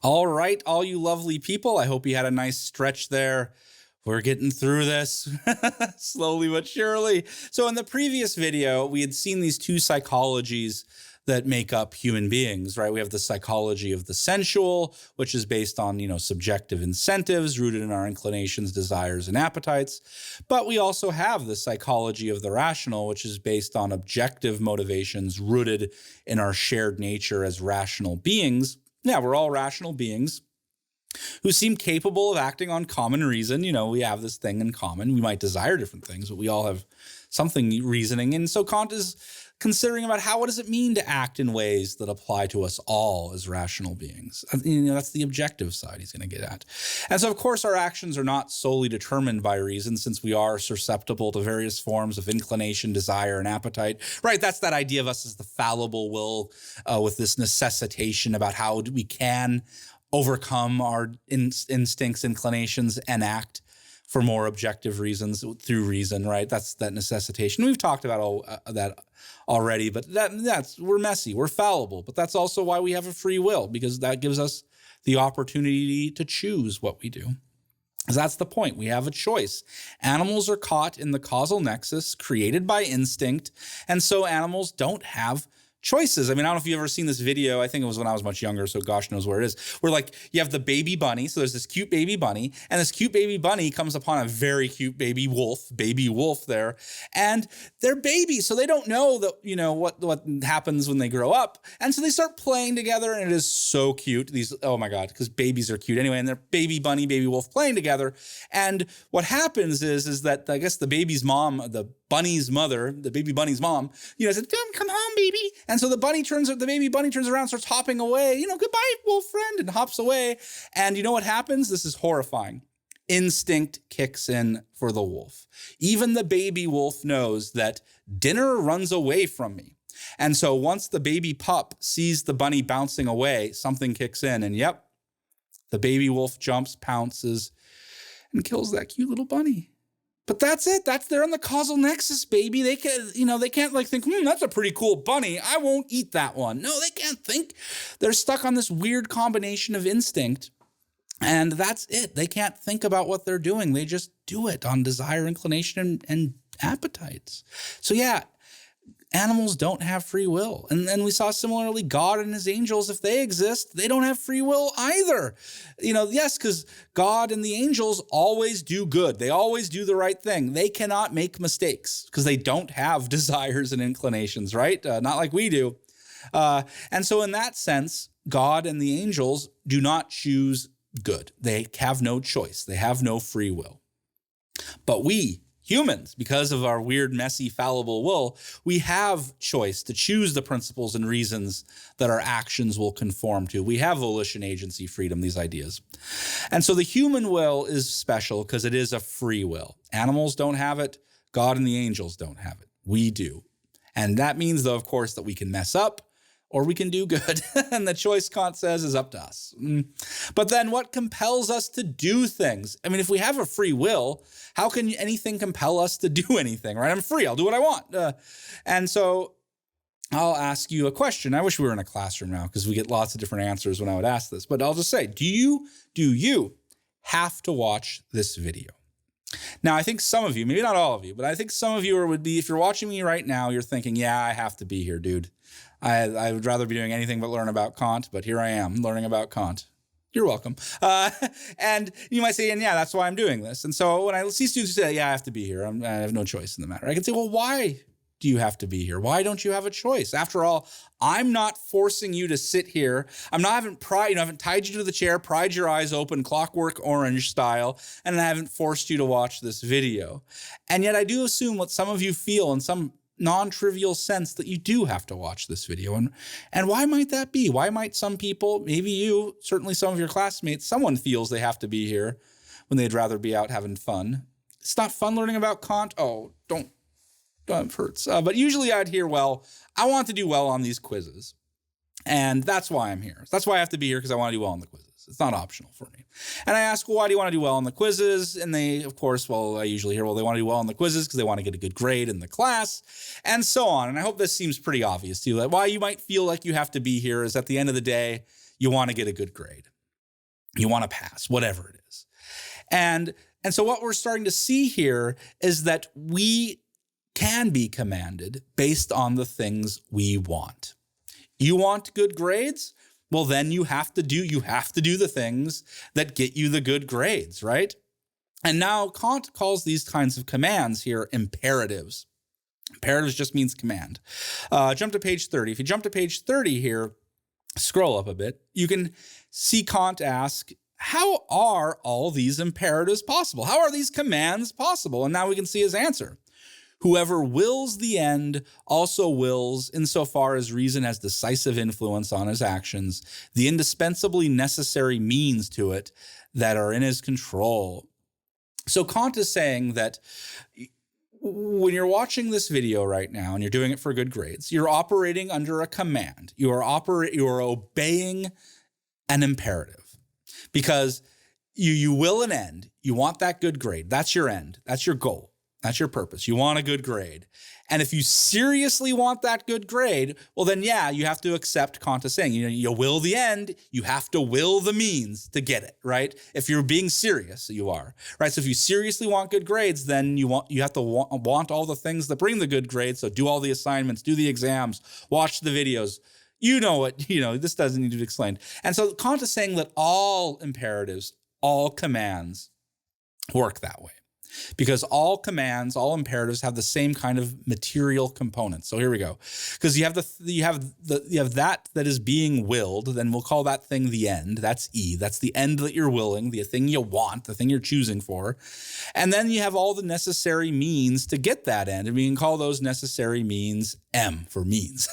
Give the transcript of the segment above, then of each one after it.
All right, all you lovely people, I hope you had a nice stretch there. We're getting through this slowly but surely. So in the previous video, we had seen these two psychologies that make up human beings, right? We have the psychology of the sensual, which is based on, subjective incentives rooted in our inclinations, desires, and appetites. But we also have the psychology of the rational, which is based on objective motivations rooted in our shared nature as rational beings. Yeah, we're all rational beings who seem capable of acting on common reason. We have this thing in common. We might desire different things, but we all have something reasoning. And so Kant is considering about what does it mean to act in ways that apply to us all as rational beings. That's the objective side he's going to get at. And so, of course, our actions are not solely determined by reason, since we are susceptible to various forms of inclination, desire, and appetite. Right, that's that idea of us as the fallible will with this necessitation about how we can overcome our instincts, inclinations, and act for more objective reasons through reason, right? That's that necessitation. We've talked about that already, but we're messy, we're fallible, but that's also why we have a free will, because that gives us the opportunity to choose what we do. That's the point. We have a choice. Animals are caught in the causal nexus created by instinct, and so animals don't have choices. I mean, I don't know if you've ever seen this video. I think it was when I was much younger, so gosh knows where it is. Where you have the baby bunny. So there's this cute baby bunny, and this cute baby bunny comes upon a very cute baby wolf there, and they're babies, so they don't know that what happens when they grow up, and so they start playing together, and it is so cute. Oh my god, because babies are cute anyway, and they're baby bunny, baby wolf playing together, and what happens is that I guess the baby's mom, the bunny's mother, the baby bunny's mom, said, "Come home, baby." And so the baby bunny turns around, starts hopping away, "Goodbye, wolf friend," and hops away. And you know what happens? This is horrifying. Instinct kicks in for the wolf. Even the baby wolf knows that dinner runs away from me. And so once the baby pup sees the bunny bouncing away, something kicks in, and yep, the baby wolf jumps, pounces, and kills that cute little bunny. But that's it. They're in the causal nexus, baby. They can, they can't think, that's a pretty cool bunny. I won't eat that one. No, they can't think. They're stuck on this weird combination of instinct. And that's it. They can't think about what they're doing. They just do it on desire, inclination, and appetites. So yeah, animals don't have free will. And we saw similarly God and his angels, if they exist, they don't have free will either. Yes, because God and the angels always do good. They always do the right thing. They cannot make mistakes because they don't have desires and inclinations, right? Not like we do. And so in that sense, God and the angels do not choose good. They have no choice. They have no free will. But we, humans, because of our weird, messy, fallible will, we have choice to choose the principles and reasons that our actions will conform to. We have volition, agency, freedom, these ideas. And so the human will is special because it is a free will. Animals don't have it. God and the angels don't have it. We do. And that means, though, of course, that we can mess up or we can do good. And the choice, Kant says, is up to us. But then what compels us to do things? I mean, if we have a free will, how can anything compel us to do anything, right? I'm free. I'll do what I want. And so I'll ask you a question. I wish we were in a classroom now because we get lots of different answers when I would ask this. But I'll just say, do you have to watch this video? Now, I think some of you, maybe not all of you, but I think some of you would be, if you're watching me right now, you're thinking, yeah, I have to be here, dude. I would rather be doing anything but learn about Kant, but here I am learning about Kant. You're welcome. And you might say, and yeah, that's why I'm doing this. And so when I see students who say, yeah, I have to be here, I have no choice in the matter, I can say, well, why do you have to be here? Why don't you have a choice? After all, I'm not forcing you to sit here. I haven't tied you to the chair, pried your eyes open, Clockwork Orange style, and I haven't forced you to watch this video. And yet I do assume what some of you feel in some non-trivial sense that you do have to watch this video. And why might that be? Why might some people, maybe you, certainly some of your classmates, someone feels they have to be here when they'd rather be out having fun? It's not fun learning about Kant. Oh, don't, it hurts. But usually I'd hear, well, I want to do well on these quizzes. And that's why I'm here. That's why I have to be here, because I want to do well on the quizzes. It's not optional for me. And I ask, well, why do you want to do well on the quizzes? And they, of course, I usually hear, well, they want to do well on the quizzes because they want to get a good grade in the class, and so on. And I hope this seems pretty obvious to you. That why you might feel like you have to be here is at the end of the day, you want to get a good grade. You want to pass, whatever it is. And so what we're starting to see here is that we can be commanded based on the things we want. You want good grades? Well, then you have to do the things that get you the good grades, right? And now Kant calls these kinds of commands here imperatives. Imperatives just means command. Jump to page 30. If you jump to page 30 here, scroll up a bit, you can see Kant ask, how are all these imperatives possible? How are these commands possible? And now we can see his answer. Whoever wills the end also wills, insofar as reason has decisive influence on his actions, the indispensably necessary means to it that are in his control. So Kant is saying that when you're watching this video right now and you're doing it for good grades, you're operating under a command. You are obeying an imperative because you will an end. You want that good grade. That's your end. That's your goal. That's your purpose. You want a good grade. And if you seriously want that good grade, well, then, yeah, you have to accept Kant is saying, you will the end, you have to will the means to get it, right? If you're being serious, you are, right? So if you seriously want good grades, then you have to want all the things that bring the good grades. So do all the assignments, do the exams, watch the videos. This doesn't need to be explained. And so Kant is saying that all imperatives, all commands work that way. Because all commands, all imperatives have the same kind of material components. So here we go. Because you have that is being willed, then we'll call that thing the end. That's E. That's the end that you're willing, the thing you want, the thing you're choosing for. And then you have all the necessary means to get that end. And we can call those necessary means M for means.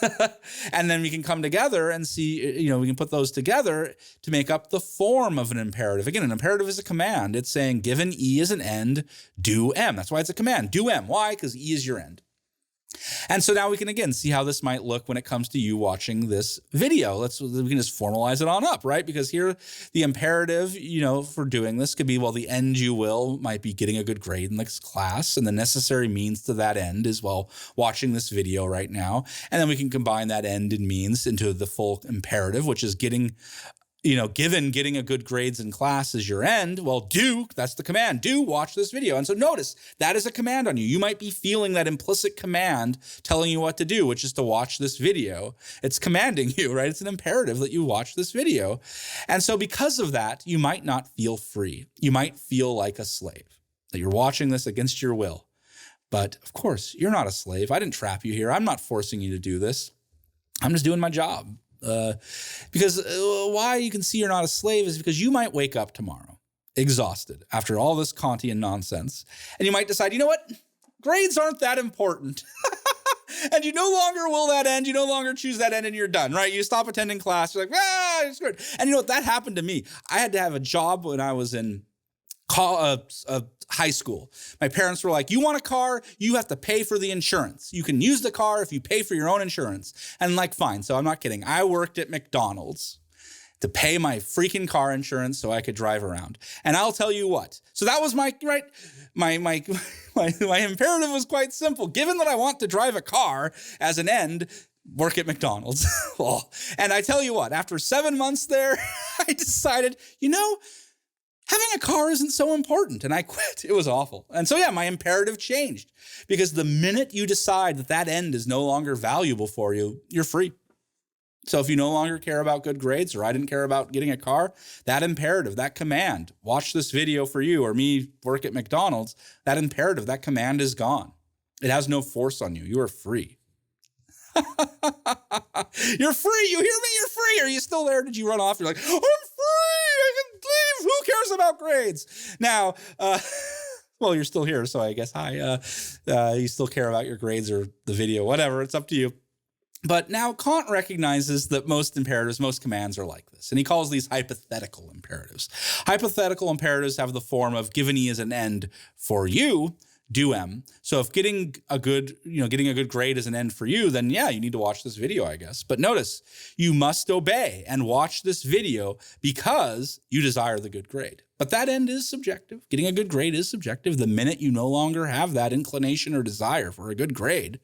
And then we can come together and see, we can put those together to make up the form of an imperative. Again, an imperative is a command. It's saying given E is an end, do M. That's why it's a command. Do M. Why? Because E is your end. And so now we can, again, see how this might look when it comes to you watching this video. We can just formalize it on up, right? Because here, the imperative, for doing this could be, well, the end you will might be getting a good grade in this class. And the necessary means to that end is, well, watching this video right now. And then we can combine that end and means into the full imperative, which is given getting a good grades in class is your end, well, that's the command, watch this video. And so notice, that is a command on you. You might be feeling that implicit command telling you what to do, which is to watch this video. It's commanding you, right? It's an imperative that you watch this video. And so because of that, you might not feel free. You might feel like a slave, that you're watching this against your will. But of course, you're not a slave. I didn't trap you here. I'm not forcing you to do this. I'm just doing my job. Because why you can see you're not a slave is because you might wake up tomorrow exhausted after all this Kantian nonsense. And you might decide, you know what? Grades aren't that important. And you no longer will that end. You no longer choose that end and you're done, right? You stop attending class. You're like, it's good. And you know what? That happened to me. I had to have a job when I was in high school. My parents were like, you want a car? You have to pay for the insurance. You can use the car if you pay for your own insurance. And like, fine. So I'm not kidding. I worked at McDonald's to pay my freaking car insurance so I could drive around. And I'll tell you what. So that was my imperative was quite simple. Given that I want to drive a car as an end, work at McDonald's. And I tell you what, after 7 months there, I decided, having a car isn't so important, and I quit. It was awful. And so, yeah, my imperative changed because the minute you decide that end is no longer valuable for you, you're free. So if you no longer care about good grades, or I didn't care about getting a car, that imperative, that command, watch this video for you, or me work at McDonald's, that imperative, that command is gone. It has no force on you. You are free. You're free. You hear me? You're free. Are you still there? Did you run off? You're like, I'm free. I can leave. Who cares about grades? Now, well, you're still here, so I guess hi. You still care about your grades or the video, whatever. It's up to you. But now Kant recognizes that most imperatives, most commands are like this, and he calls these hypothetical imperatives. Hypothetical imperatives have the form of given E as an end for you, do M. So if getting a good grade is an end for you, then yeah, you need to watch this video, I guess. But notice, you must obey and watch this video because you desire the good grade. But that end is subjective. Getting a good grade is subjective. The minute you no longer have that inclination or desire for a good grade,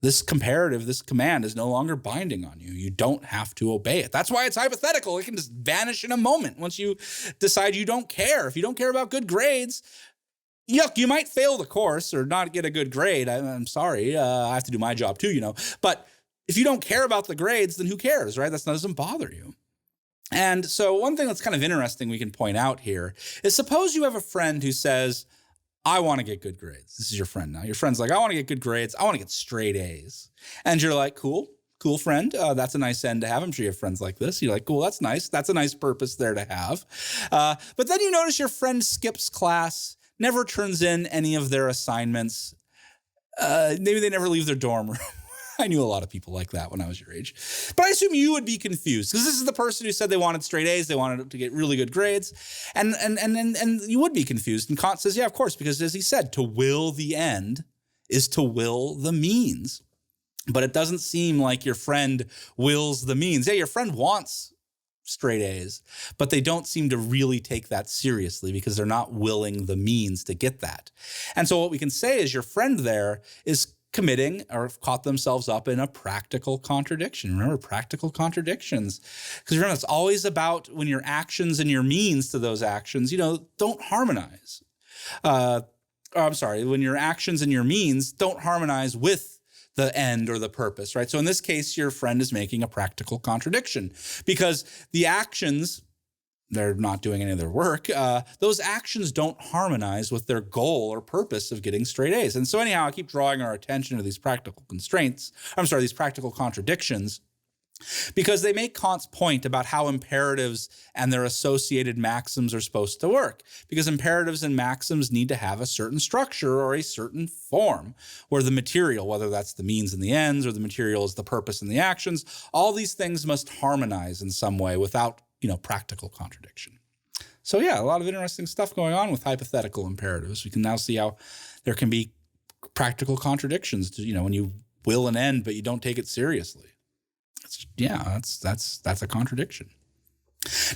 this comparative, this command is no longer binding on you. You don't have to obey it. That's why it's hypothetical. It can just vanish in a moment once you decide you don't care. If you don't care about good grades, yuck, you might fail the course or not get a good grade. I'm sorry. I have to do my job too, you know. But if you don't care about the grades, then who cares, right? That doesn't bother you. And so one thing that's kind of interesting we can point out here is suppose you have a friend who says, I want to get good grades. This is your friend now. Your friend's like, I want to get good grades. I want to get straight A's. And you're like, cool friend. That's a nice end to have. I'm sure you have friends like this. You're like, cool, that's nice. That's a nice purpose there to have. But then you notice your friend skips class, never turns in any of their assignments. Maybe they never leave their dorm room. I knew a lot of people like that when I was your age. But I assume you would be confused because this is the person who said they wanted straight A's, they wanted to get really good grades, and you would be confused. And Kant says, yeah, of course, because as he said, to will the end is to will the means. But it doesn't seem like your friend wills the means. Yeah, your friend wants straight A's, but they don't seem to really take that seriously because they're not willing the means to get that. And so what we can say is your friend there is committing or caught themselves up in a practical contradiction. Remember practical contradictions, because remember it's always about when your actions and your means to those actions, don't harmonize. When your actions and your means don't harmonize with the end or the purpose, right? So in this case, your friend is making a practical contradiction because the actions, they're not doing any of their work. Those actions don't harmonize with their goal or purpose of getting straight A's. And so anyhow, I keep drawing our attention to these practical these practical contradictions, because they make Kant's point about how imperatives and their associated maxims are supposed to work. Because imperatives and maxims need to have a certain structure or a certain form, where the material, whether that's the means and the ends or the material is the purpose and the actions, all these things must harmonize in some way without practical contradiction. So yeah, a lot of interesting stuff going on with hypothetical imperatives. We can now see how there can be practical contradictions to, when you will an end, but you don't take it seriously. That's a contradiction.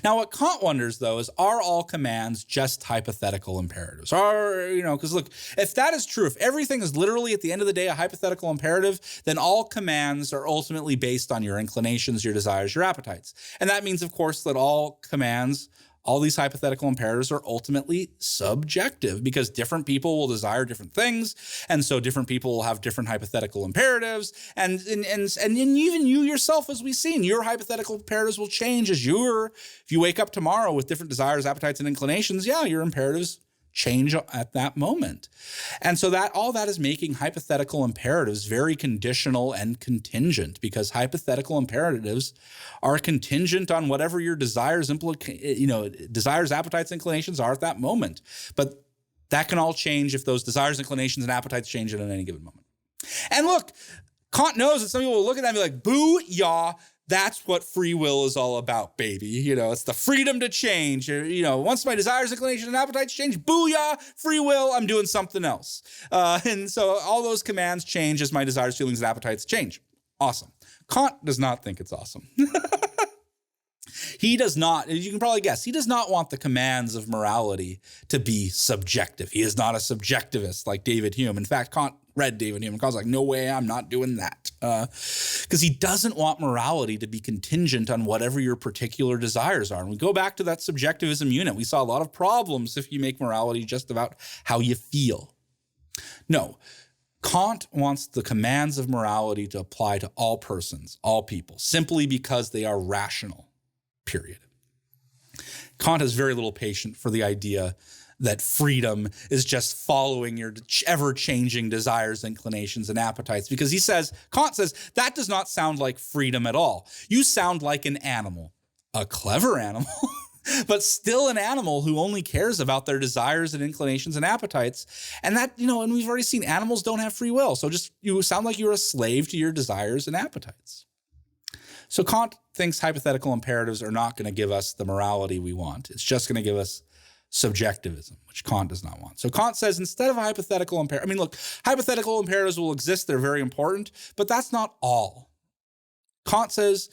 Now, what Kant wonders, though, is are all commands just hypothetical imperatives? Because look, if that is true, if everything is literally at the end of the day a hypothetical imperative, then all commands are ultimately based on your inclinations, your desires, your appetites. And that means, of course, that all commands, all these hypothetical imperatives are ultimately subjective because different people will desire different things. And so different people will have different hypothetical imperatives. And even you yourself, as we've seen, your hypothetical imperatives will change if you wake up tomorrow with different desires, appetites, and inclinations, your imperatives change at that moment. And so all that is making hypothetical imperatives very conditional and contingent, because hypothetical imperatives are contingent on whatever your desires, appetites, inclinations are at that moment. But that can all change if those desires, inclinations, and appetites change at any given moment. And look, Kant knows that some people will look at that and be like, boo-yah, that's what free will is all about, baby. It's the freedom to change. Once my desires, inclinations, and appetites change, booyah, free will, I'm doing something else. And so all those commands change as my desires, feelings, and appetites change. Awesome. Kant does not think it's awesome. He does not, as you can probably guess, he does not want the commands of morality to be subjective. He is not a subjectivist like David Hume. In fact, Kant read David Hume and Kant's like, no way, I'm not doing that. Because he doesn't want morality to be contingent on whatever your particular desires are. And we go back to that subjectivism unit. We saw a lot of problems if you make morality just about how you feel. No, Kant wants the commands of morality to apply to all persons, all people, simply because they are rational. Period. Kant has very little patience for the idea that freedom is just following your ever-changing desires, inclinations, and appetites, because Kant says, that does not sound like freedom at all. You sound like an animal, a clever animal, but still an animal who only cares about their desires and inclinations and appetites. And that, and we've already seen animals don't have free will. So you sound like you're a slave to your desires and appetites. So Kant thinks hypothetical imperatives are not going to give us the morality we want. It's just going to give us subjectivism, which Kant does not want. So Kant says instead of a hypothetical imperative, hypothetical imperatives will exist. They're very important, but that's not all. Kant says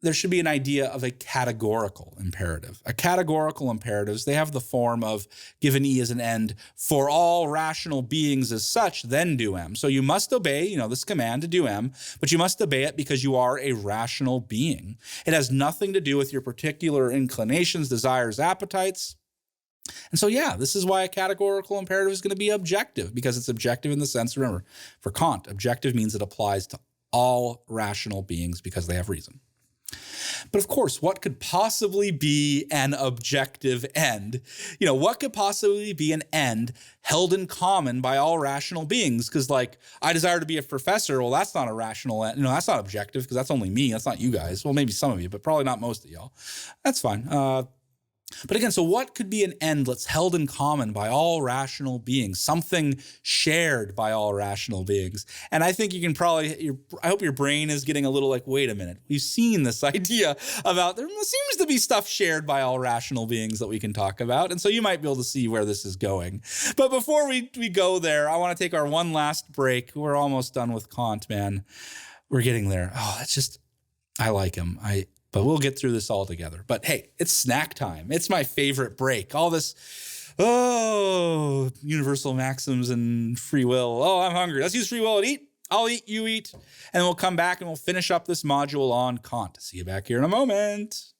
there should be an idea of a categorical imperative. A categorical imperatives, they have the form of given E as an end, for all rational beings as such, then do M. So you must obey, this command to do M, but you must obey it because you are a rational being. It has nothing to do with your particular inclinations, desires, appetites. And so, yeah, this is why a categorical imperative is going to be objective, because it's objective in the sense, remember, for Kant, objective means it applies to all rational beings because they have reason. But of course, what could possibly be an objective end? What could possibly be an end held in common by all rational beings? Because I desire to be a professor. Well, that's not a rational end. That's not objective because that's only me. That's not you guys. Well, maybe some of you, but probably not most of y'all. That's fine. But again, so what could be an end that's held in common by all rational beings, something shared by all rational beings? And I think you can probably, I hope your brain is getting a little wait a minute, we've seen this idea about there seems to be stuff shared by all rational beings that we can talk about. And so you might be able to see where this is going. But before we go there, I want to take our one last break. We're almost done with Kant, man. We're getting there. Oh, that's just, I like him. But we'll get through this all together. But hey, it's snack time. It's my favorite break. All this, universal maxims and free will. Oh, I'm hungry. Let's use free will and eat. I'll eat, you eat. And we'll come back and we'll finish up this module on Kant. See you back here in a moment.